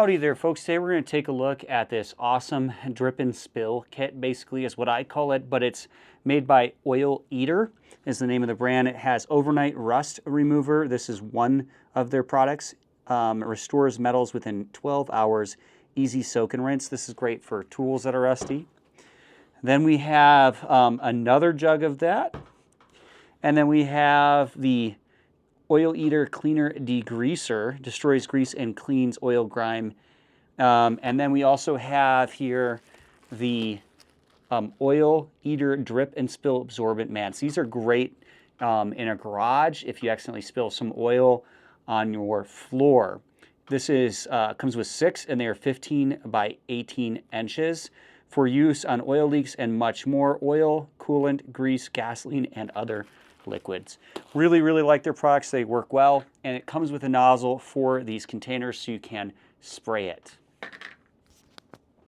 Howdy there, folks. Today we're going to take a look at this awesome drip and spill kit, basically is what I call it, but it's made by Oil Eater is the name of the brand. It has overnight rust remover. This is one of their products. It restores metals within 12 hours, easy soak and rinse. This is great for tools that are rusty. Then we have another jug of that. And then we have the Oil Eater Cleaner Degreaser, destroys grease and cleans oil grime. And then we also have here the Oil Eater Drip and Spill Absorbent Mats. These are great in a garage if you accidentally spill some oil on your floor. This is comes with 6, and they are 15 by 18 inches for use on oil leaks and much more. Oil, coolant, grease, gasoline, and other liquids. Really, really like their products. They work well, and it comes with a nozzle for these containers so you can spray it.